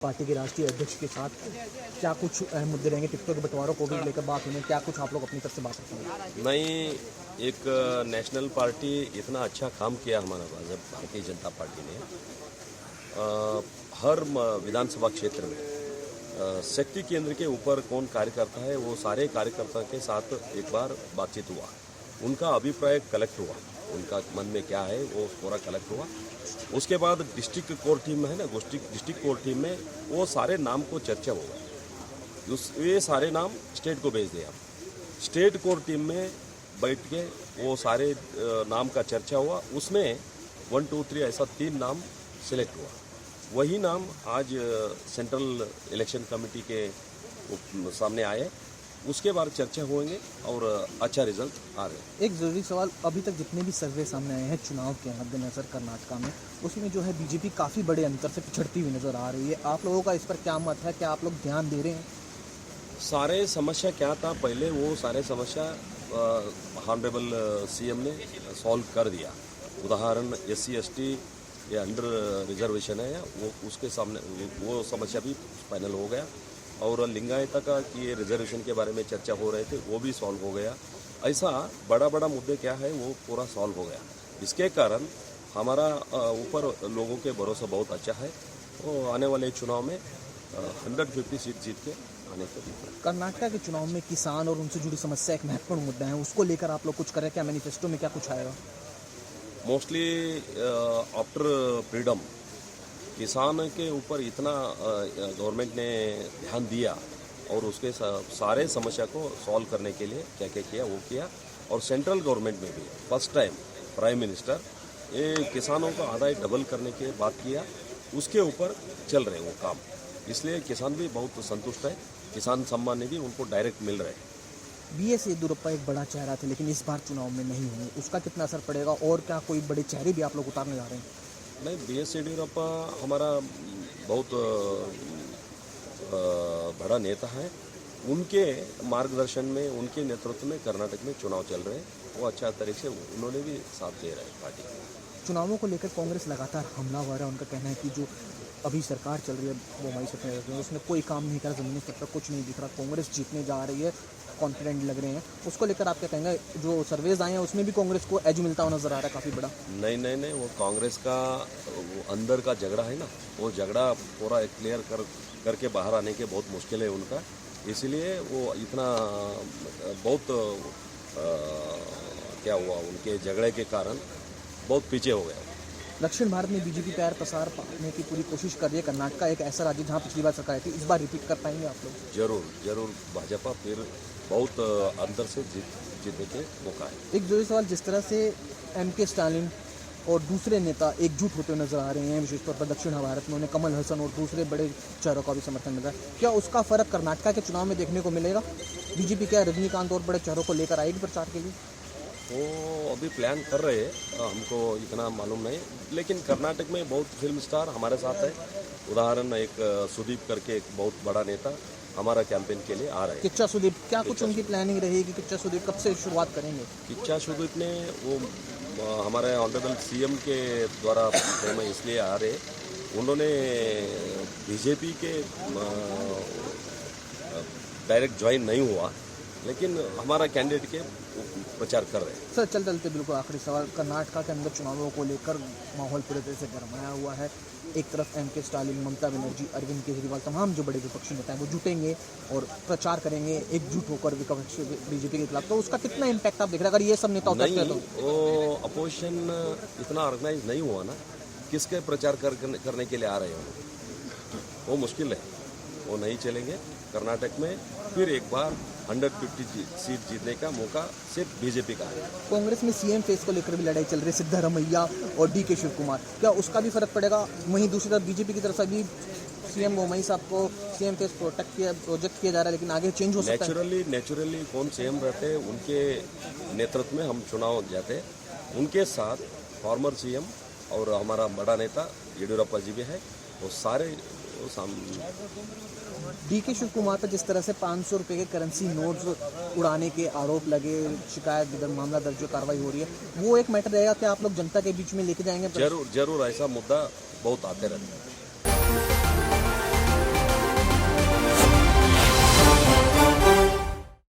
Party के राष्ट्रीय अध्यक्ष के साथ क्या कुछ अहम मुद्दे रहेंगे? टिकटों के बंटवारों को भी लेकर बात होने, क्या कुछ आप लोग अपनी तरफ से बात रखेंगे? नहीं, एक नेशनल पार्टी इतना अच्छा काम किया हमारा भारतीय जनता पार्टी ने। हर विधानसभा क्षेत्र में शक्ति केंद्र के ऊपर कौन कार्यकर्ता है वो सारे कार्यकर्ता के साथ एक बार बातचीत हुआ, उनका अभिप्राय कलेक्ट हुआ, उनका मन में क्या है वो पूरा कलेक्ट हुआ। उसके बाद डिस्ट्रिक्ट कोर टीम में है ना, डिस्ट्रिक्ट कोर टीम में वो सारे नाम को चर्चा होगा, ये सारे नाम स्टेट को भेज दिया। स्टेट कोर टीम में बैठ के वो सारे नाम का चर्चा हुआ, उसमें 1, 2, 3 ऐसा 3 नाम सिलेक्ट हुआ। वही नाम आज सेंट्रल इलेक्शन कमेटी के सामने आए, उसके बाद चर्चा होंगे और अच्छा रिजल्ट आ रहे हैं। एक ज़रूरी सवाल, अभी तक जितने भी सर्वे सामने आए हैं चुनाव के मद्देनजर कर्नाटका में, उसमें जो है बीजेपी काफ़ी बड़े अंतर से पिछड़ती हुई नज़र आ रही है। आप लोगों का इस पर क्या मत है? क्या आप लोग ध्यान दे रहे हैं? सारे समस्या क्या था पहले, वो सारे समस्या ऑनरेबल सीएम ने सॉल्व कर दिया। उदाहरण SC ST या अंडर रिजर्वेशन है, वो उसके सामने वो समस्या भी फाइनल हो गया। और लिंगायत का कि रिजर्वेशन के बारे में चर्चा हो रहे थे, वो भी सॉल्व हो गया। ऐसा बड़ा बड़ा मुद्दे क्या है वो पूरा सॉल्व हो गया। इसके कारण हमारा ऊपर लोगों के भरोसा बहुत अच्छा है। तो आने वाले चुनाव में 150 सीट जीत के आने को दिख। कर्नाटका के चुनाव में किसान और उनसे जुड़ी समस्या एक महत्वपूर्ण मुद्दा है, उसको लेकर आप लोग कुछ करें क्या? मैनिफेस्टो में क्या कुछ आएगा? मोस्टली आफ्टर फ्रीडम किसान के ऊपर इतना गवर्नमेंट ने ध्यान दिया और उसके सारे समस्या को सॉल्व करने के लिए क्या क्या किया वो किया। और सेंट्रल गवर्नमेंट में भी फर्स्ट टाइम प्राइम मिनिस्टर ये किसानों का आदाय डबल करने की बात किया, उसके ऊपर चल रहे वो काम। इसलिए किसान भी बहुत संतुष्ट है। किसान सम्मान निधि उनको डायरेक्ट मिल रहे हैं। BS येदियुरप्पा एक बड़ा चेहरा थे, लेकिन इस बार चुनाव में नहीं हुए, उसका कितना असर पड़ेगा? और क्या कोई बड़े चेहरे भी आप लोग उतारने जा रहे हैं? नहीं, BS येदियुरप्पा हमारा बहुत बड़ा नेता है। उनके मार्गदर्शन में, उनके नेतृत्व में कर्नाटक में चुनाव चल रहे हैं, वो अच्छा तरीके से उन्होंने भी साथ दे रहे हैं पार्टी का। चुनावों को लेकर कांग्रेस लगातार हमलावर है। उनका कहना है कि जो अभी सरकार चल रही है बोमाई से, उसने कोई काम नहीं करा, ज़मीनी स्तर पर कुछ नहीं दिख रहा, कांग्रेस जीतने जा रही है, कॉन्फिडेंट लग रहे हैं। उसको लेकर आप क्या कहेंगे? जो सर्वेज आए हैं उसमें भी कांग्रेस को एज मिलता हुआ नजर आ रहा है काफ़ी बड़ा। नहीं, वो कांग्रेस का वो अंदर का झगड़ा है ना, वो झगड़ा पूरा क्लियर करके बाहर आने के बहुत मुश्किल है उनका। इसलिए वो इतना बहुत क्या हुआ, उनके झगड़े के कारण बहुत पीछे हो गया। दक्षिण भारत में बीजेपी पैर पसार पाने की पूरी कोशिश कर रही है। कर्नाटका एक ऐसा राज्य जहां पिछली बार सरकार आई थी, इस बार रिपीट कर पाएंगे आप लोग? जरूर भाजपा फिर बहुत अंदर से जीतने के मौका है। एक जरूरी सवाल, जिस तरह से MK स्टालिन और दूसरे नेता एकजुट होते हुए नजर आ रहे हैं, विशेष तौर पर दक्षिण भारत में उन्हें कमल हसन और दूसरे बड़े चेहरों का भी समर्थन मिल रहा है, क्या उसका फर्क कर्नाटका के चुनाव में देखने को मिलेगा? बीजेपी क्या रजनीकांत और बड़े चेहरों को लेकर आएगी प्रचार के लिए? वो अभी प्लान कर रहे हैं, हमको इतना मालूम नहीं, लेकिन कर्नाटक में बहुत फिल्म स्टार हमारे साथ है। उदाहरण एक सुदीप करके एक बहुत बड़ा नेता हमारा कैंपेन के लिए आ रहे हैं। किच्चा सुदीप, क्या कुछ उनकी प्लानिंग रहेगी? किच्चा सुदीप कब से शुरुआत करेंगे? किच्चा सुदीप ने वो हमारे ऑनरेबल CM के द्वारा में इसलिए आ रहे, उन्होंने बीजेपी के डायरेक्ट ज्वाइन नहीं हुआ, लेकिन हमारा कैंडिडेट के प्रचार कर रहे हैं। सर चलते बिल्कुल आखिरी सवाल, कर्नाटका के अंदर चुनावों को लेकर माहौल पूरे तरह से गरमाया हुआ है। एक तरफ MK स्टालिन, ममता बनर्जी, अरविंद केजरीवाल, तमाम जो बड़े विपक्षी नेता हैं वो जुटेंगे और प्रचार करेंगे एकजुट होकर विपक्ष बीजेपी के खिलाफ। तो उसका कितना इम्पैक्ट आप देख रहे हैं अगर ये सब नेता उतरते हैं? तो वो अपोजिशन इतना ऑर्गेनाइज नहीं हुआ ना, किसके प्रचार करने के लिए आ रहे हो, वो मुश्किल है, वो नहीं चलेंगे। कर्नाटक में फिर एक बार 150 सीट जीतने का मौका सिर्फ बीजेपी का है। कांग्रेस में CM फेस को लेकर भी लड़ाई चल रही है, सिद्धारमैया और DK शिव कुमार, क्या उसका भी फर्क पड़ेगा? वहीं दूसरी तरफ बीजेपी की तरफ से भी CM बोमाई साहब को CM फेस प्रोजेक्ट किया जा रहा है, लेकिन आगे चेंज हो सकता है। नेचुरली कौन CM रहते हैं, उनके नेतृत्व में हम चुनाव जाते हैं। उनके साथ फॉर्मर CM और हमारा बड़ा नेता येदियुरप्पा जी भी है, वो सारे DK शिव कुमार पर जिस तरह से 500 रुपये के करेंसी नोट्स उड़ाने के आरोप लगे, शिकायत मामला दर्ज, कार्रवाई हो रही है, वो एक मैटर रहेगा कि आप लोग जनता के बीच में लेके जाएंगे? जरूर ऐसा मुद्दा बहुत आते रहते हैं।